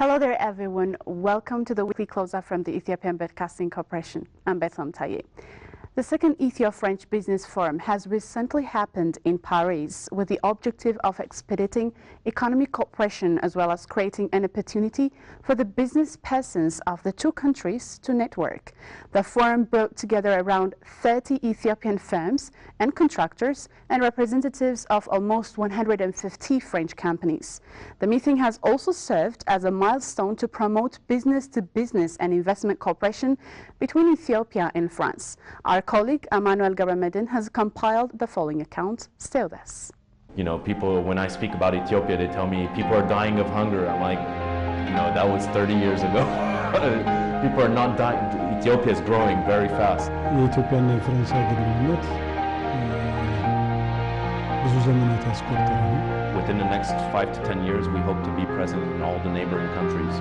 Hello there, everyone. Welcome to the weekly close-up from the Ethiopian Broadcasting Corporation. I'm Bethlehem Taye. The second Ethio-French Business Forum has recently happened in Paris with the objective of expediting economic cooperation as well as creating an opportunity for the business persons of the two countries to network. The forum brought together around 30 Ethiopian firms and contractors and representatives of almost 150 French companies. The meeting has also served as a milestone to promote business-to-business and investment cooperation between Ethiopia and France. Our colleague Emmanuel Gabramedin has compiled the following account. Stay with us. You know, people, when I speak about Ethiopia, they tell me people are dying of hunger. I'm like, no, that was 30 years ago. People are not dying. Ethiopia is growing very fast. Ethio-France agreement ብዙ ዘመናት ያስቆጠረ ነው. Within the next 5 to 10 years, we hope to be present in all the neighboring countries.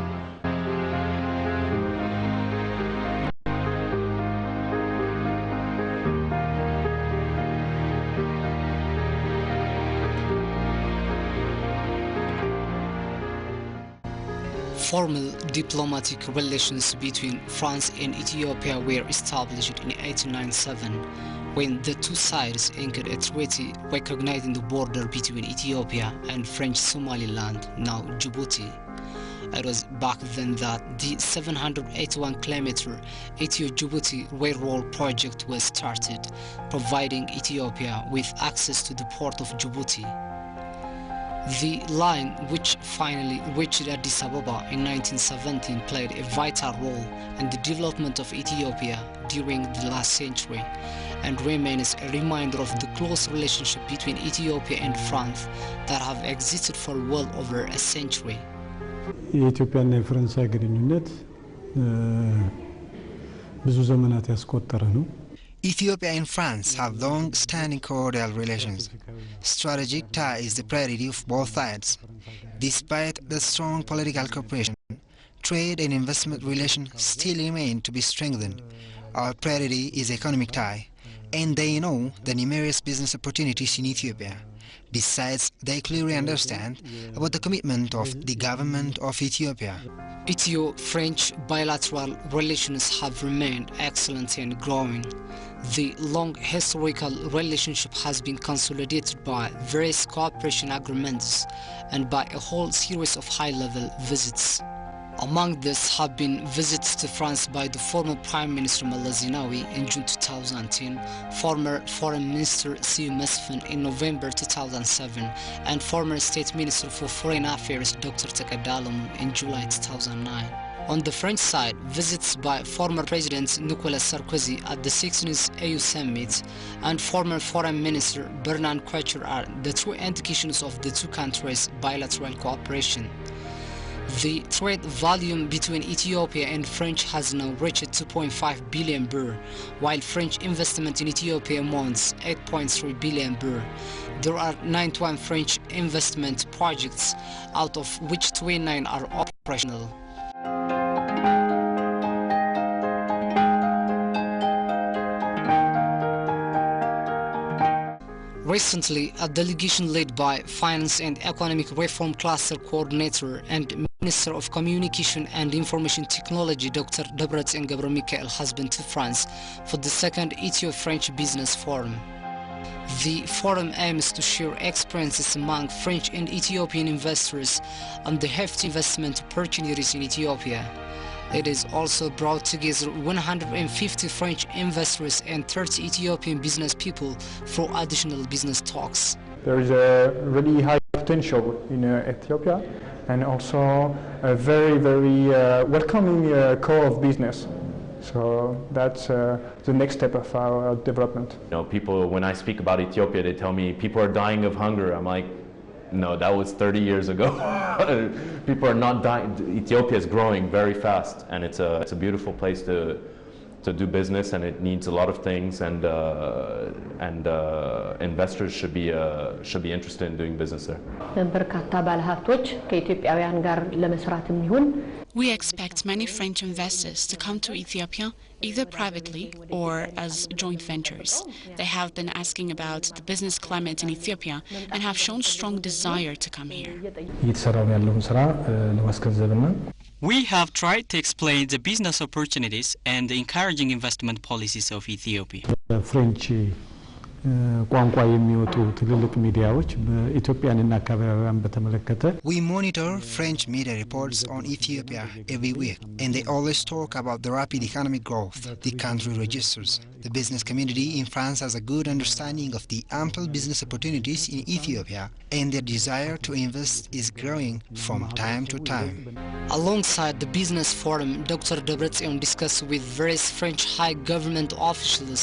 Formal diplomatic relations between France and Ethiopia were established in 1897 when the two sides inked a treaty recognizing the border between Ethiopia and French Somaliland, now Djibouti. It was back then that the 781-kilometer Ethio-Djibouti railroad project was started, providing Ethiopia with access to the port of Djibouti. The line, which finally reached Addis Ababa in 1917, played a vital role in the development of Ethiopia during the last century and remains a reminder of the close relationship between Ethiopia and France that have existed for well over a century. የኢትዮጵያና የፍራንስ ግንኙነት ብዙ ዘመናት ያስቆጠረ ነው. Ethiopia and France have long-standing cordial relations. Strategic tie is the priority of both sides. Despite the strong political cooperation, trade and investment relations still remain to be strengthened. Our priority is economic tie, and they know the numerous business opportunities in Ethiopia. Besides, they clearly understand about the commitment of the government of Ethiopia. Ethio-French bilateral relations have remained excellent and growing. The long historical relationship has been consolidated by various cooperation agreements and by a whole series of high-level visits. Among these have been visits to France by the former Prime Minister Meles Zenawi in June 2010, former Foreign Minister Ethio Mesfin in November 2007, and former State Minister for Foreign Affairs Dr. Tekadalomu in July 2009. On the French side, visits by former President Nicolas Sarkozy at the 16th AU Summit and former Foreign Minister Bernard Kouchner are the true indications of the two countries' bilateral cooperation. The trade volume between Ethiopia and France has now reached 2.5 billion birr, while French investment in Ethiopia amounts 8.3 billion birr. There are 91 French investment projects, out of which 29 are operational. Recently, a delegation led by Finance and Economic Reform Cluster Coordinator and Minister of Communication and Information Technology Dr. Debretsion Gebremikael has been to France for the second Ethio-French Business Forum. The forum aims to share experiences among French and Ethiopian investors on the hefty investment opportunities in Ethiopia. It is also brought together 150 French investors and 30 Ethiopian business people for additional business talks. There is a really high potential in Ethiopia and also a very, very welcoming core of business. So that's the next step of our development. You know, people, when I speak about Ethiopia, they tell me people are dying of hunger. I'm like, no, that was 30 years ago. People are not dying. Ethiopia is growing very fast, and it's a beautiful place to do business, and it needs a lot of things, and investors should be interested in doing business there. በርካታ ባለሀብቶች ከኢትዮጵያውያን ጋር ለመስራትም ይሁን We expect many French investors to come to Ethiopia, either privately or as joint ventures. They have been asking about the business climate in Ethiopia and have shown strong desire to come here. We have tried to explain the business opportunities and the encouraging investment policies of Ethiopia. ፍሬንች ቋንቋ የሚወጡ ትልልቅ ሚዲያዎች በኢትዮጵያንና አካባቢዋን በተመለከተ We monitor French media reports on Ethiopia every week, and they always talk about the rapid economic growth the country registers. The business community in France has a good understanding of the ample business opportunities in Ethiopia, and their desire to invest is growing from time to time. Alongside the business forum, Dr. Debretsion discussed with various French high government officials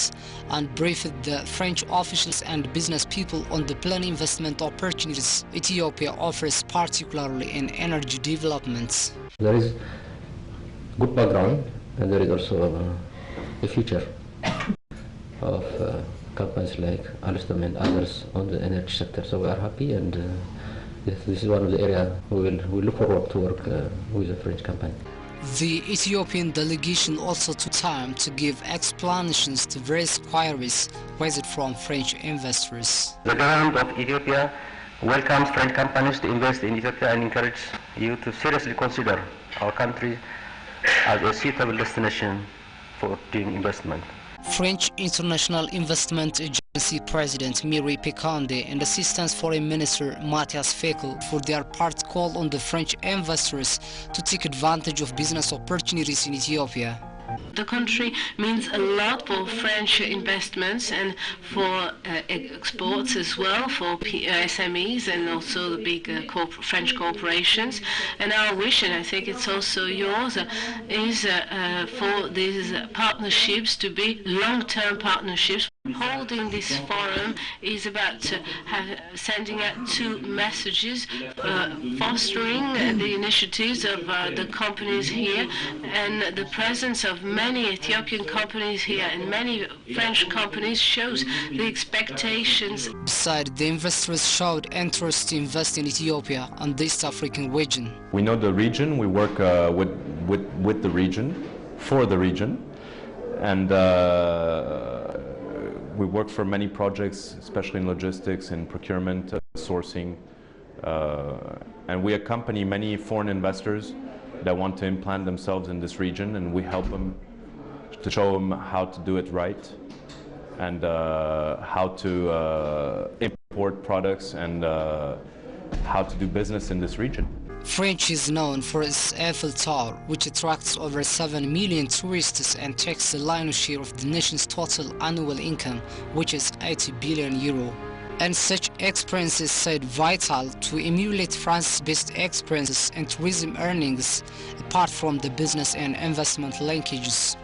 and briefed the French officials and business people on the planned investment opportunities Ethiopia offers, particularly in energy developments. There is good background, and there is also a future of companies like Alstom and others on the energy sector. So we are happy, and this is one of the areas we look forward to work with a French company. The Ethiopian delegation also took time to give explanations to various queries raised from French investors. The government of Ethiopia welcomes French companies to invest in Ethiopia and encourages you to seriously consider our country as a suitable destination for doing investment. French International Investment Agency President Miri Pekande and Assistant Foreign Minister Matthias Fekel for their part called on the French investors to take advantage of business opportunities in Ethiopia. The country means a lot for French investments and for exports as well, for SMEs and also the big French corporations. And our wish, and I think it's also yours, is for these partnerships to be long-term partnerships. Holding this forum is about sending out two messages, fostering the initiatives of the companies here and the presence of many Ethiopian companies here and many French companies shows the expectations. Besides, the investors showed interest to invest in Ethiopia and the East African region. We know the region, we work with the region, for the region, and we work for many projects, especially in logistics and procurement, sourcing, and we accompany many foreign investors that want to implant themselves in this region, and we help them to show them how to do it right and how to import products and how to do business in this region. French is known for its Eiffel Tower, which attracts over 7 million tourists and takes the lion's share of the nation's total annual income, which is 80 billion euro. And such experiences said vital to emulate France's best experiences in tourism earnings, apart from the business and investment linkages.